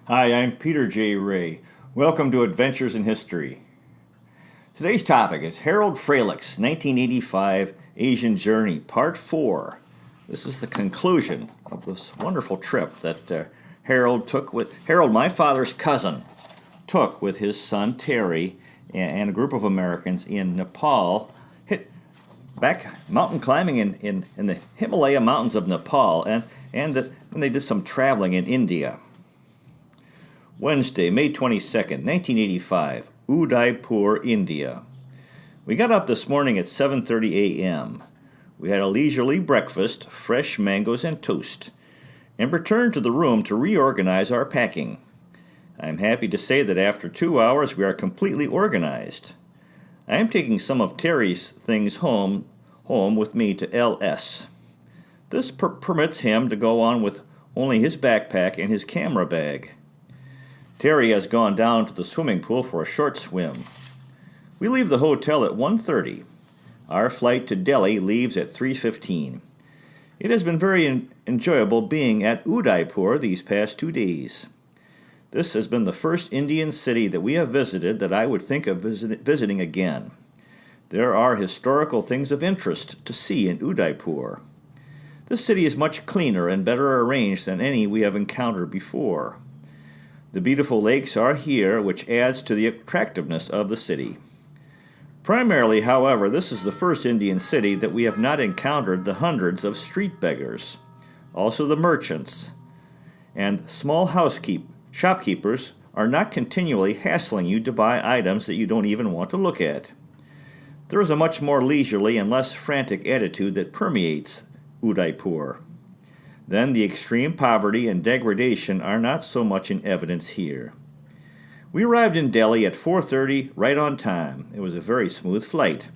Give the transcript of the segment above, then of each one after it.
Hi, I'm Peter J. Ray. Welcome to Adventures in History. Today's topic is Harold Fralich's 1985 Asian Journey, Part 4. This is the conclusion of this wonderful trip that Harold, my father's cousin, took with his son Terry and a group of Americans in Nepal, hit back mountain climbing in the Himalaya mountains of Nepal, and they did some traveling in India. Wednesday, May 22nd, 1985, Udaipur, India. We got up this morning at 7:30 a.m. We had a leisurely breakfast, fresh mangoes and toast, and returned to the room to reorganize our packing. I am happy to say that after 2 hours we are completely organized. I am taking some of Terry's things home with me to LS. This permits him to go on with only his backpack and his camera bag. Terry has gone down to the swimming pool for a short swim. We leave the hotel at 1:30. Our flight to Delhi leaves at 3:15. It has been very enjoyable being at Udaipur these past 2 days. This has been the first Indian city that we have visited that I would think of visiting again. There are historical things of interest to see in Udaipur. This city is much cleaner and better arranged than any we have encountered before. The beautiful lakes are here, which adds to the attractiveness of the city. Primarily, however, this is the first Indian city that we have not encountered the hundreds of street beggars, also the merchants, and small shopkeepers are not continually hassling you to buy items that you don't even want to look at. There is a much more leisurely and less frantic attitude that permeates Udaipur. Then the extreme poverty and degradation are not so much in evidence here. We arrived in Delhi at 4:30, right on time. It was a very smooth flight.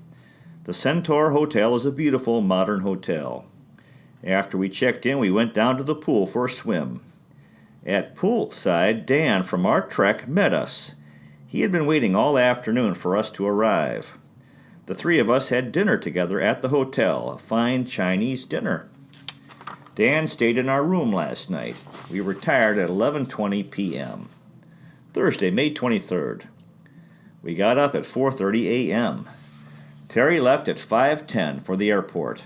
The Centaur Hotel is a beautiful modern hotel. After we checked in, we went down to the pool for a swim. At poolside, Dan from our trek met us. He had been waiting all afternoon for us to arrive. The three of us had dinner together at the hotel, a fine Chinese dinner. Dan stayed in our room last night. We retired at 11:20 p.m. Thursday, May 23rd. We got up at 4:30 a.m. Terry left at 5:10 for the airport.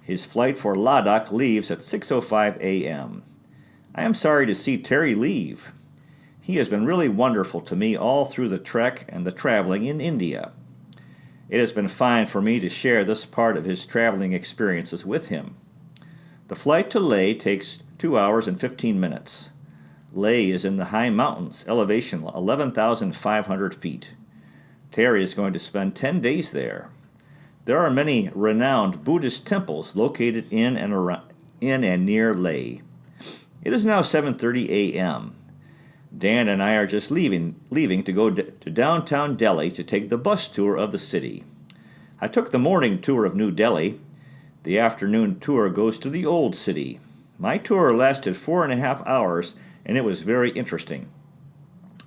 His flight for Ladakh leaves at 6:05 a.m. I am sorry to see Terry leave. He has been really wonderful to me all through the trek and the traveling in India. It has been fine for me to share this part of his traveling experiences with him. The flight to Leh takes 2 hours and 15 minutes. Leh is in the high mountains, elevation 11,500 feet. Terry is going to spend 10 days there. There are many renowned Buddhist temples located in and near Leh. It is now 7:30 a.m. Dan and I are just leaving to go to downtown Delhi to take the bus tour of the city. I took the morning tour of New Delhi. The afternoon tour goes to the Old City. My tour lasted 4.5 hours, and it was very interesting.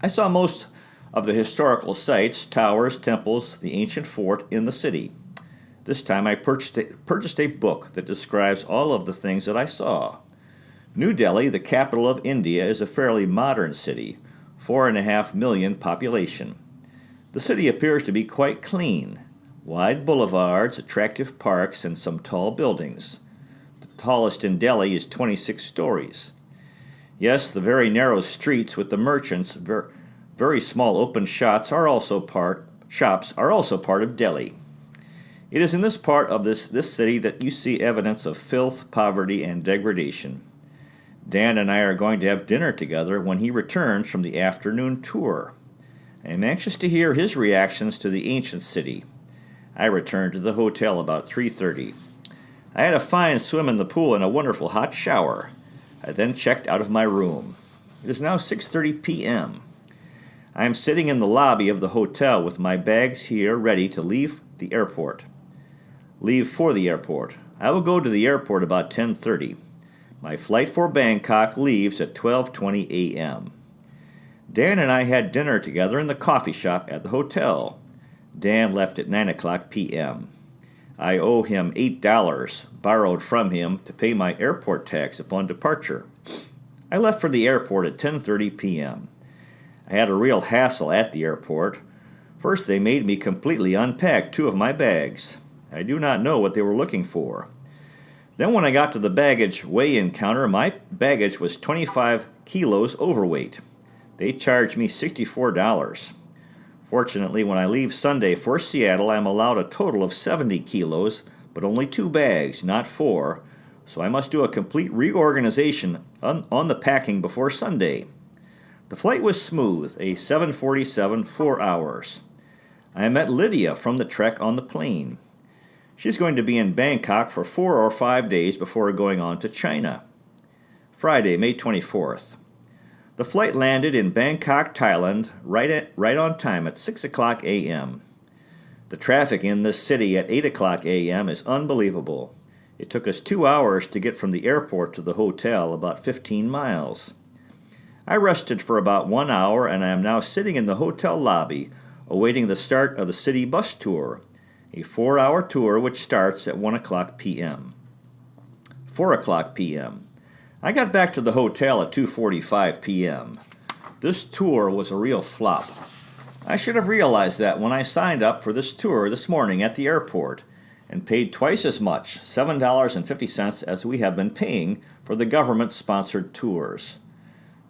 I saw most of the historical sites, towers, temples, the ancient fort in the city. This time I purchased a book that describes all of the things that I saw. New Delhi, the capital of India, is a fairly modern city, 4.5 million population. The city appears to be quite clean. Wide boulevards, attractive parks, and some tall buildings. The tallest in Delhi is 26 stories. Yes, the very narrow streets with the merchants, very small open shops are also part of Delhi. It is in this part of this city that you see evidence of filth, poverty, and degradation. Dan and I are going to have dinner together when he returns from the afternoon tour. I am anxious to hear his reactions to the ancient city. I returned to the hotel about 3:30. I had a fine swim in the pool and a wonderful hot shower. I then checked out of my room. It is now 6:30 p.m. I am sitting in the lobby of the hotel with my bags here ready to leave for the airport. I will go to the airport about 10:30. My flight for Bangkok leaves at 12:20 a.m. Dan and I had dinner together in the coffee shop at the hotel. Dan left at 9 o'clock p.m. I owe him $8, borrowed from him to pay my airport tax upon departure. I left for the airport at 10:30 p.m. I had a real hassle at the airport. First, they made me completely unpack 2 of my bags. I do not know what they were looking for. Then when I got to the baggage weigh-in counter, my baggage was 25 kilos overweight. They charged me $64. Fortunately, when I leave Sunday for Seattle, I am allowed a total of 70 kilos, but only 2 bags, not 4, so I must do a complete reorganization on the packing before Sunday. The flight was smooth, a 747, 4 hours. I met Lydia from the Trek on the plane. She's going to be in Bangkok for 4 or 5 days before going on to China. Friday, May 24th. The flight landed in Bangkok, Thailand, right on time at 6 o'clock a.m. The traffic in this city at 8 o'clock a.m. is unbelievable. It took us 2 hours to get from the airport to the hotel, about 15 miles. I rested for about 1 hour, and I am now sitting in the hotel lobby, awaiting the start of the city bus tour, a 4-hour tour which starts at 1 o'clock p.m. 4 o'clock p.m. I got back to the hotel at 2:45 p.m. This tour was a real flop. I should have realized that when I signed up for this tour this morning at the airport and paid twice as much, $7.50, as we have been paying for the government-sponsored tours.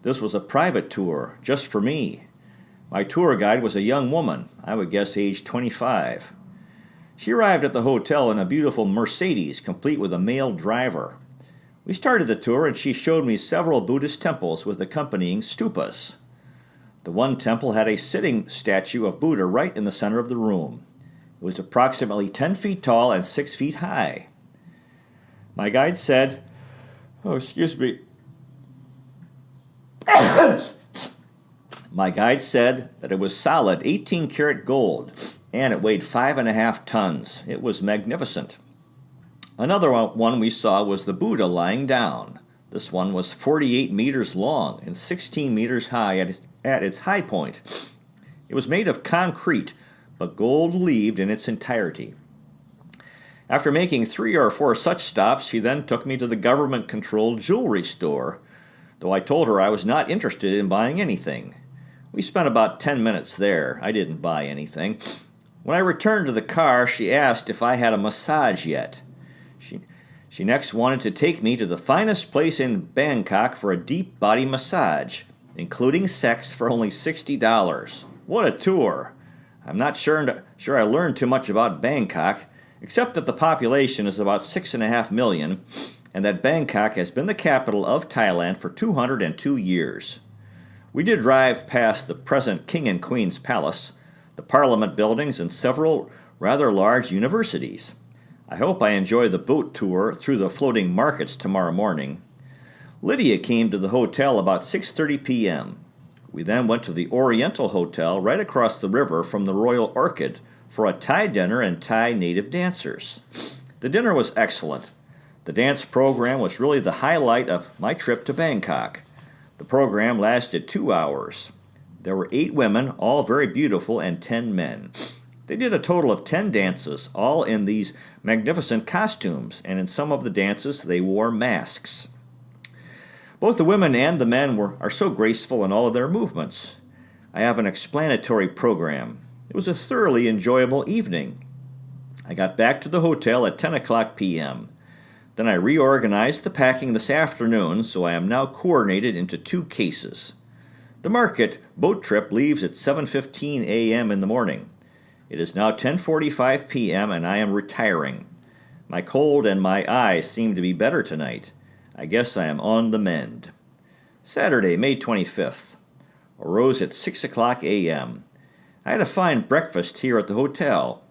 This was a private tour, just for me. My tour guide was a young woman, I would guess age 25. She arrived at the hotel in a beautiful Mercedes, complete with a male driver. We started the tour, and she showed me several Buddhist temples with accompanying stupas. The one temple had a sitting statue of Buddha right in the center of the room. It was approximately 10 feet tall and 6 feet high. My guide said, My guide said that it was solid 18-karat gold, and it weighed 5.5 tons. It was magnificent. Another one we saw was the Buddha lying down. This one was 48 meters long and 16 meters high at its high point. It was made of concrete, but gold-leaved in its entirety. After making 3 or 4 such stops, she then took me to the government-controlled jewelry store, though I told her I was not interested in buying anything. We spent about 10 minutes there. I didn't buy anything. When I returned to the car, she asked if I had a massage yet. She next wanted to take me to the finest place in Bangkok for a deep body massage, including sex, for only $60. What a tour! I'm not sure I learned too much about Bangkok, except that the population is about 6.5 million, and that Bangkok has been the capital of Thailand for 202 years. We did drive past the present King and Queen's Palace, the Parliament buildings, and several rather large universities. I hope I enjoy the boat tour through the floating markets tomorrow morning. Lydia came to the hotel about 6:30 p.m. We then went to the Oriental Hotel right across the river from the Royal Orchid for a Thai dinner and Thai native dancers. The dinner was excellent. The dance program was really the highlight of my trip to Bangkok. The program lasted 2 hours. There were 8 women, all very beautiful, and 10 men. They did a total of 10 dances, all in these magnificent costumes, and in some of the dances they wore masks. Both the women and the men are so graceful in all of their movements. I have an explanatory program. It was a thoroughly enjoyable evening. I got back to the hotel at 10 o'clock p.m. Then I reorganized the packing this afternoon, so I am now coordinated into 2 cases. The market boat trip leaves at 7:15 a.m. in the morning. It is now 10:45 p.m. and I am retiring. My cold and my eyes seem to be better tonight. I guess I am on the mend. Saturday, May 25th. Arose at 6 o'clock a.m. I had a fine breakfast here at the hotel.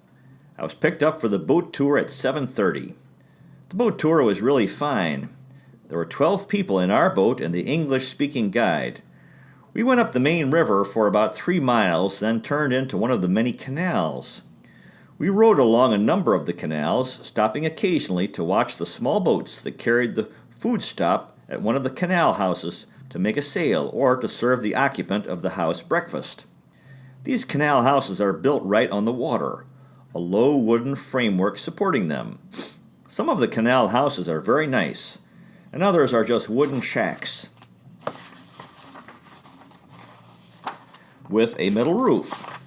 I was picked up for the boat tour at 7:30. The boat tour was really fine. There were 12 people in our boat and the English-speaking guide. We went up the main river for about 3 miles, then turned into one of the many canals. We rowed along a number of the canals, stopping occasionally to watch the small boats that carried the food stop at one of the canal houses to make a sale or to serve the occupant of the house breakfast. These canal houses are built right on the water, a low wooden framework supporting them. Some of the canal houses are very nice, and others are just wooden shacks. with a metal roof.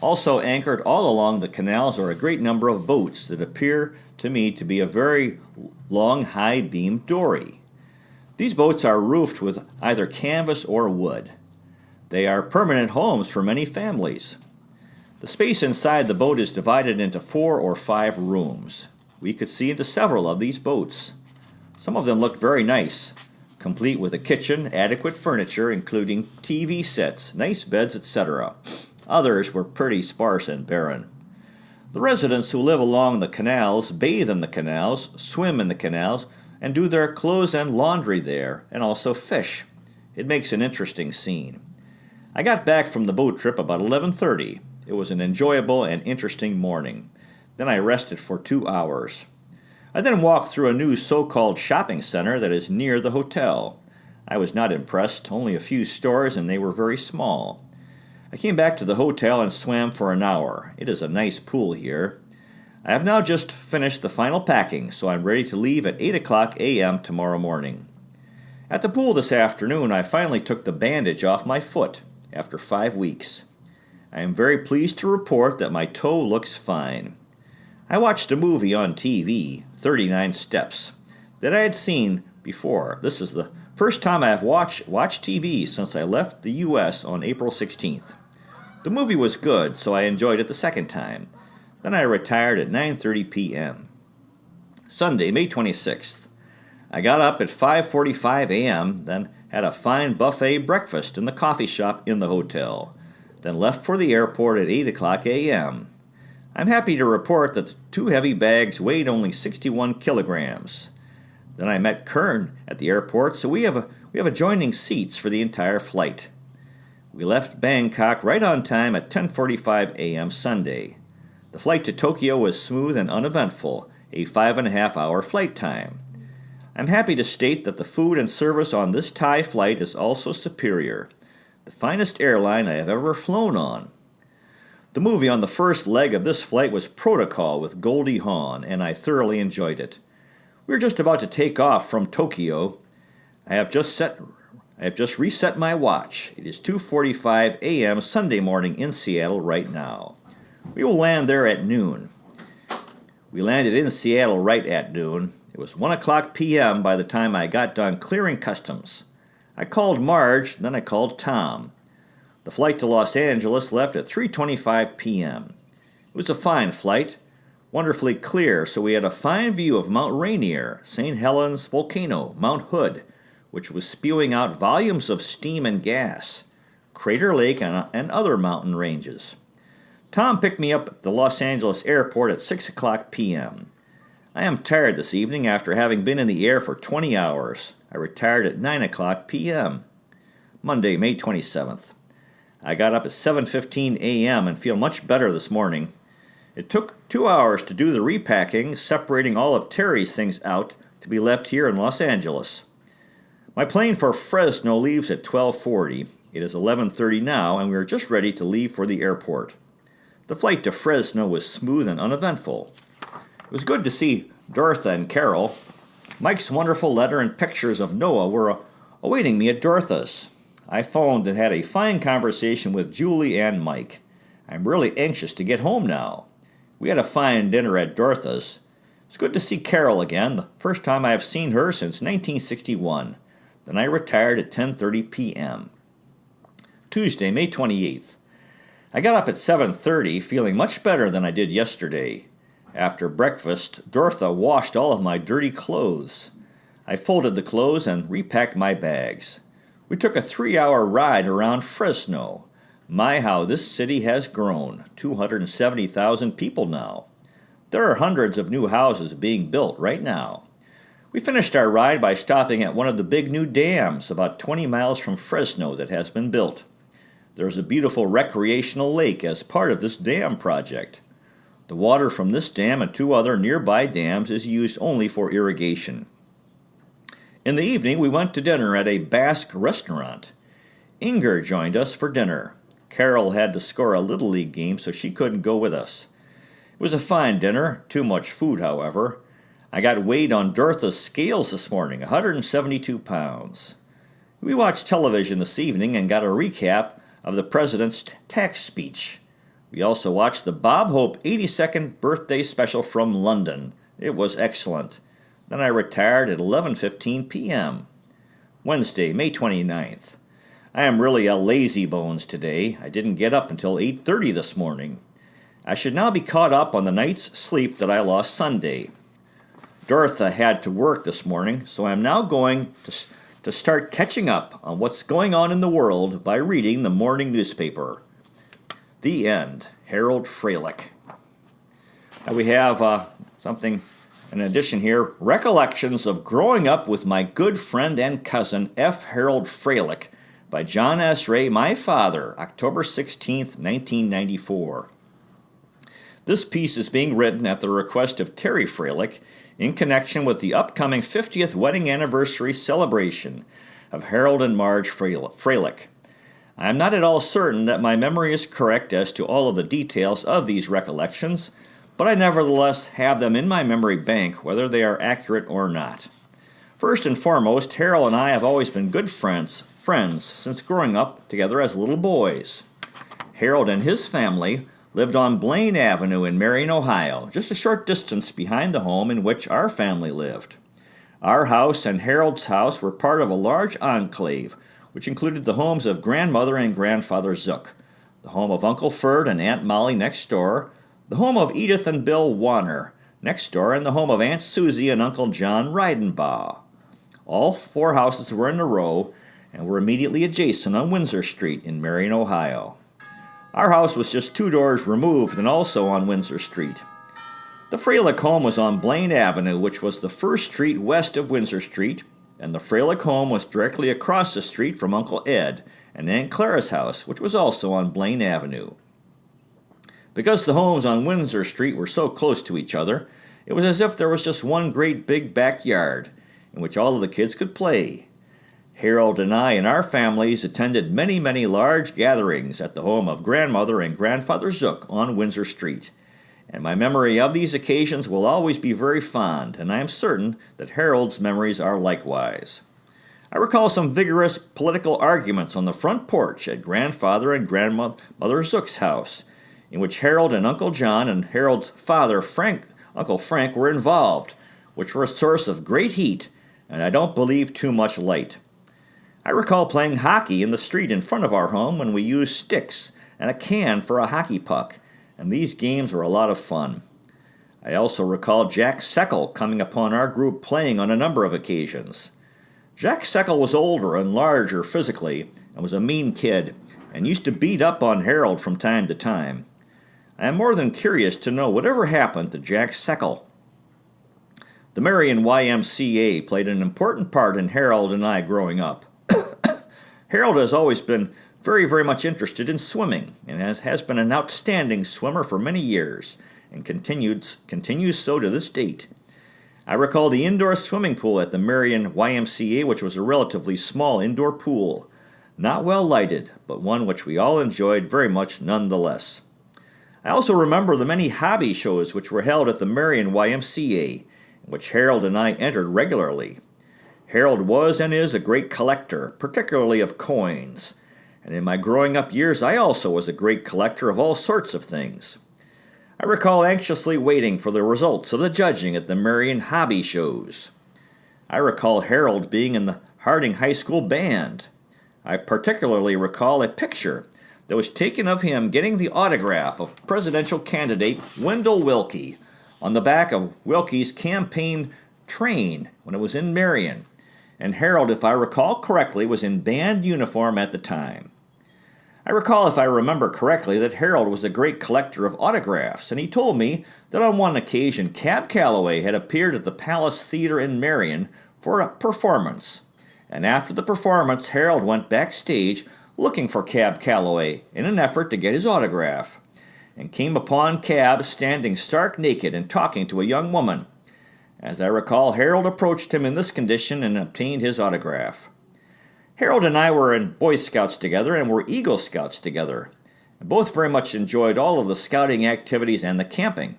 Also anchored all along the canals are a great number of boats that appear to me to be a very long high-beam dory. These boats are roofed with either canvas or wood. They are permanent homes for many families. The space inside the boat is divided into 4 or 5 rooms. We could see into several of these boats. Some of them looked very nice, complete with a kitchen, adequate furniture including TV sets, nice beds, etc. Others were pretty sparse and barren. The residents who live along the canals bathe in the canals, swim in the canals, and do their clothes and laundry there, and also fish. It makes an interesting scene. I got back from the boat trip about 11:30. It was an enjoyable and interesting morning. Then I rested for 2 hours. I then walked through a new so-called shopping center that is near the hotel. I was not impressed, only a few stores and they were very small. I came back to the hotel and swam for an hour. It is a nice pool here. I have now just finished the final packing, so I'm ready to leave at 8 o'clock a.m. tomorrow morning. At the pool this afternoon, I finally took the bandage off my foot after 5 weeks. I am very pleased to report that my toe looks fine. I watched a movie on TV, 39 Steps, that I had seen before. This is the first time I have watched TV since I left the U.S. on April 16th. The movie was good, so I enjoyed it the second time. Then I retired at 9:30 p.m. Sunday, May 26th. I got up at 5:45 a.m., then had a fine buffet breakfast in the coffee shop in the hotel, then left for the airport at 8 o'clock a.m. I'm happy to report that the 2 heavy bags weighed only 61 kilograms. Then I met Kern at the airport, so we have adjoining seats for the entire flight. We left Bangkok right on time at 10:45 a.m. Sunday. The flight to Tokyo was smooth and uneventful, a 5.5-hour flight time. I'm happy to state that the food and service on this Thai flight is also superior. The finest airline I have ever flown on. The movie on the first leg of this flight was Protocol with Goldie Hawn, and I thoroughly enjoyed it. We are just about to take off from Tokyo. I have just reset my watch. It is 2:45 a.m. Sunday morning in Seattle right now. We will land there at noon. We landed in Seattle right at noon. It was 1 o'clock p.m. by the time I got done clearing customs. I called Marge, then I called Tom. The flight to Los Angeles left at 3:25 p.m. It was a fine flight, wonderfully clear, so we had a fine view of Mount Rainier, St. Helens volcano, Mount Hood, which was spewing out volumes of steam and gas, Crater Lake, and other mountain ranges. Tom picked me up at the Los Angeles airport at 6 o'clock p.m. I am tired this evening after having been in the air for 20 hours. I retired at 9 o'clock p.m. Monday, May 27th. I got up at 7:15 a.m. and feel much better this morning. It took 2 hours to do the repacking, separating all of Terry's things out to be left here in Los Angeles. My plane for Fresno leaves at 12:40. It is 11:30 now, and we are just ready to leave for the airport. The flight to Fresno was smooth and uneventful. It was good to see Dorotha and Carol. Mike's wonderful letter and pictures of Noah were awaiting me at Dorotha's. I phoned and had a fine conversation with Julie and Mike. I'm really anxious to get home now. We had a fine dinner at Dorotha's. It's good to see Carol again, the first time I have seen her since 1961. Then I retired at 10:30 p.m. Tuesday, May 28th. I got up at 7:30, feeling much better than I did yesterday. After breakfast, Dorotha washed all of my dirty clothes. I folded the clothes and repacked my bags. We took a 3-hour ride around Fresno. My, how this city has grown. 270,000 people now. There are hundreds of new houses being built right now. We finished our ride by stopping at one of the big new dams about 20 miles from Fresno that has been built. There's a beautiful recreational lake as part of this dam project. The water from this dam and 2 other nearby dams is used only for irrigation. In the evening, we went to dinner at a Basque restaurant. Inger joined us for dinner. Carol had to score a Little League game, so she couldn't go with us. It was a fine dinner, too much food, however. I got weighed on Dorotha's scales this morning, 172 pounds. We watched television this evening and got a recap of the president's tax speech. We also watched the Bob Hope 82nd birthday special from London. It was excellent. Then I retired at 11:15 p.m. Wednesday, May 29th. I am really a lazy bones today. I didn't get up until 8:30 this morning. I should now be caught up on the night's sleep that I lost Sunday. Dorotha had to work this morning, so I am now going to start catching up on what's going on in the world by reading the morning newspaper. The end. Harold Fralich. Now we have something in addition here. Recollections of Growing Up with My Good Friend and Cousin F. Harold Fralich by John S. Ray, my father, October 16, 1994. This piece is being written at the request of Terry Fralich in connection with the upcoming 50th wedding anniversary celebration of Harold and Marge Fralich. I am not at all certain that my memory is correct as to all of the details of these recollections, but I nevertheless have them in my memory bank, whether they are accurate or not. First and foremost, Harold and I have always been good friends since growing up together as little boys. Harold and his family lived on Blaine Avenue in Marion, Ohio, just a short distance behind the home in which our family lived. Our house and Harold's house were part of a large enclave, which included the homes of grandmother and grandfather Zook, the home of Uncle Ferd and Aunt Molly next door, the home of Edith and Bill Warner next door, and the home of Aunt Susie and Uncle John Reidenbaugh. All four houses were in a row and were immediately adjacent on Windsor Street in Marion, Ohio. Our house was just 2 doors removed and also on Windsor Street. The Fralich home was on Blaine Avenue, which was the first street west of Windsor Street, and the Fralich home was directly across the street from Uncle Ed and Aunt Clara's house, which was also on Blaine Avenue. Because the homes on Windsor Street were so close to each other, it was as if there was just one great big backyard in which all of the kids could play. Harold and I and our families attended many, many large gatherings at the home of grandmother and grandfather Zook on Windsor Street, and my memory of these occasions will always be very fond, and I am certain that Harold's memories are likewise. I recall some vigorous political arguments on the front porch at grandfather and grandmother Zook's house, in which Harold and Uncle John and Harold's father, Uncle Frank, were involved, which were a source of great heat, and I don't believe too much light. I recall playing hockey in the street in front of our home when we used sticks and a can for a hockey puck, and these games were a lot of fun. I also recall Jack Seckel coming upon our group playing on a number of occasions. Jack Seckel was older and larger physically and was a mean kid and used to beat up on Harold from time to time. I am more than curious to know whatever happened to Jack Seckel. The Marion YMCA played an important part in Harold and I growing up. Harold has always been very, very much interested in swimming and has been an outstanding swimmer for many years and continues so to this date. I recall the indoor swimming pool at the Marion YMCA, which was a relatively small indoor pool, not well lighted, but one which we all enjoyed very much nonetheless. I also remember the many hobby shows which were held at the Marion YMCA, in which Harold and I entered regularly. Harold was and is a great collector, particularly of coins, and in my growing up years I also was a great collector of all sorts of things. I recall anxiously waiting for the results of the judging at the Marion hobby shows. I recall Harold being in the Harding High School band. I particularly recall a picture that was taken of him getting the autograph of presidential candidate Wendell Willkie on the back of Willkie's campaign train when it was in Marion, and Harold, if I recall correctly, was in band uniform at the time. I recall, if I remember correctly, that Harold was a great collector of autographs, and he told me that on one occasion Cab Calloway had appeared at the Palace Theater in Marion for a performance, and after the performance Harold went backstage looking for Cab Calloway in an effort to get his autograph, and came upon Cab standing stark naked and talking to a young woman. As I recall, Harold approached him in this condition and obtained his autograph. Harold and I were in Boy Scouts together and were Eagle Scouts together, and both very much enjoyed all of the scouting activities and the camping.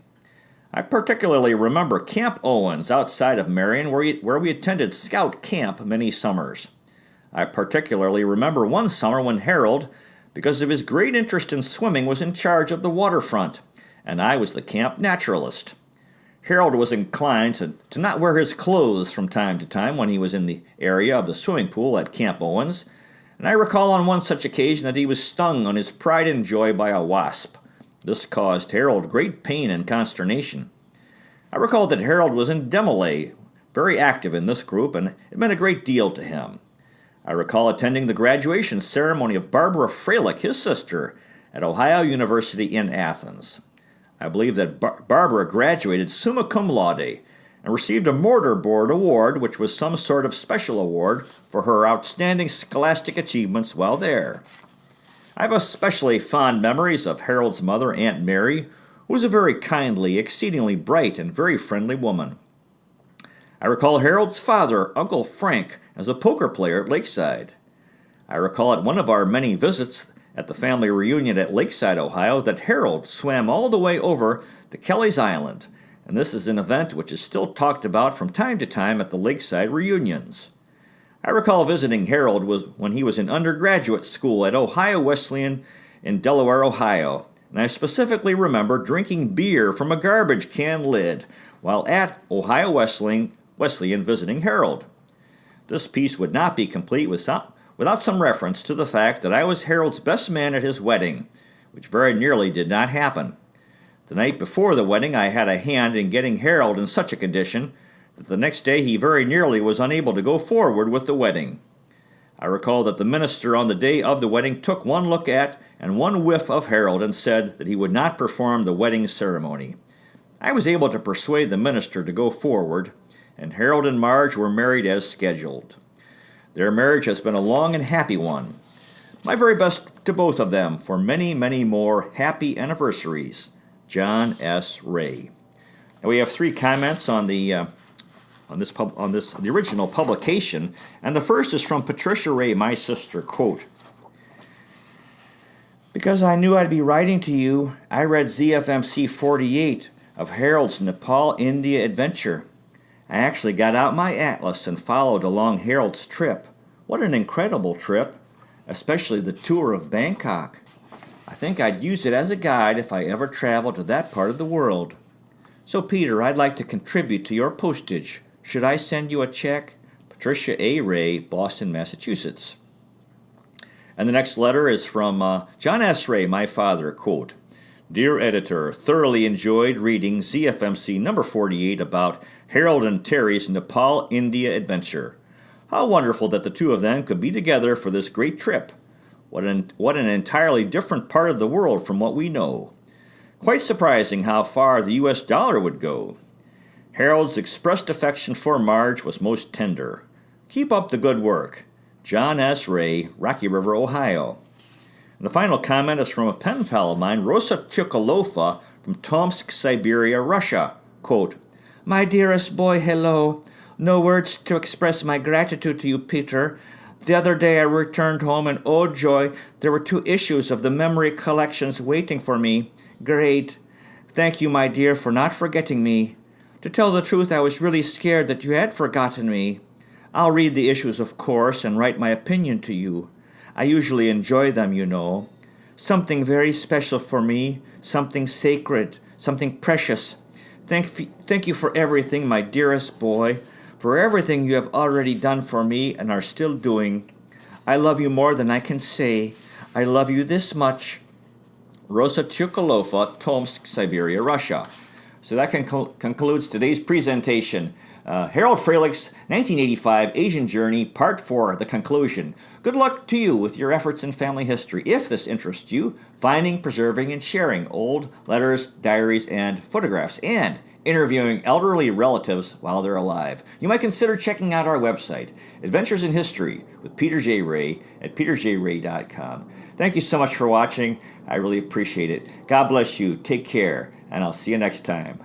I particularly remember Camp Owens outside of Marion where we attended scout camp many summers. I particularly remember one summer when Harold, because of his great interest in swimming, was in charge of the waterfront, and I was the camp naturalist. Harold was inclined to not wear his clothes from time to time when he was in the area of the swimming pool at Camp Owens, and I recall on one such occasion that he was stung on his pride and joy by a wasp. This caused Harold great pain and consternation. I recall that Harold was in Demolay, very active in this group, and it meant a great deal to him. I recall attending the graduation ceremony of Barbara Fralich, his sister, at Ohio University in Athens. I believe that Barbara graduated summa cum laude and received a mortarboard award, which was some sort of special award for her outstanding scholastic achievements while there. I have especially fond memories of Harold's mother, Aunt Mary, who was a very kindly, exceedingly bright, and very friendly woman. I recall Harold's father, Uncle Frank, as a poker player at Lakeside. I recall at one of our many visits at the family reunion at Lakeside, Ohio, that Harold swam all the way over to Kelly's Island, and this is an event which is still talked about from time to time at the Lakeside reunions. I recall visiting Harold when he was in undergraduate school at Ohio Wesleyan in Delaware, Ohio, and I specifically remember drinking beer from a garbage can lid while at Ohio Wesleyan visiting Harold. This piece would not be complete without some reference to the fact that I was Harold's best man at his wedding, which very nearly did not happen. The night before the wedding, I had a hand in getting Harold in such a condition that the next day he very nearly was unable to go forward with the wedding. I recall that the minister on the day of the wedding took one look at and one whiff of Harold and said that he would not perform the wedding ceremony. I was able to persuade the minister to go forward, and Harold and Marge were married as scheduled. Their marriage has been a long and happy one. My very best to both of them for many, many more happy anniversaries. John S. Ray. Now we have 3 comments on the original publication, and the first is from Patricia Ray, my sister. Quote, "Because I knew I'd be writing to you, I read ZFMC 48 of Harold's Nepal, India adventure. I actually got out my atlas and followed along Harold's trip. What an incredible trip, especially the tour of Bangkok. I think I'd use it as a guide if I ever traveled to that part of the world. So, Peter, I'd like to contribute to your postage. Should I send you a check? Patricia A. Ray, Boston, Massachusetts." And the next letter is from John S. Ray, my father. Quote, "Dear editor, thoroughly enjoyed reading ZFMC number 48 about Harold and Terry's Nepal, India adventure. How wonderful that the two of them could be together for this great trip. What an entirely different part of the world from what we know. Quite surprising how far the U.S. dollar would go. Harold's expressed affection for Marge was most tender. Keep up the good work. John S. Ray, Rocky River, Ohio." And the final comment is from a pen pal of mine, Rosa Chukalofa, from Tomsk, Siberia, Russia. Quote, "My dearest boy, hello. No words to express my gratitude to you, Peter. The other day I returned home and oh joy, there were 2 issues of the memory collections waiting for me. Great. Thank you, my dear, for not forgetting me. To tell the truth, I was really scared that you had forgotten me. I'll read the issues, of course, and write my opinion to you. I usually enjoy them, you know. Something very special for me, something sacred, something precious. Thank you for everything, my dearest boy, for everything you have already done for me and are still doing. I love you more than I can say. I love you this much. Rosa Chukalofa, Tomsk, Siberia, Russia." So that concludes today's presentation. Harold Fralich's 1985 Asian Journey, Part 4, the conclusion. Good luck to you with your efforts in family history. If this interests you, finding, preserving, and sharing old letters, diaries, and photographs, and interviewing elderly relatives while they're alive, you might consider checking out our website, Adventures in History with Peter J. Ray at peterjray.com. Thank you so much for watching. I really appreciate it. God bless you. Take care, and I'll see you next time.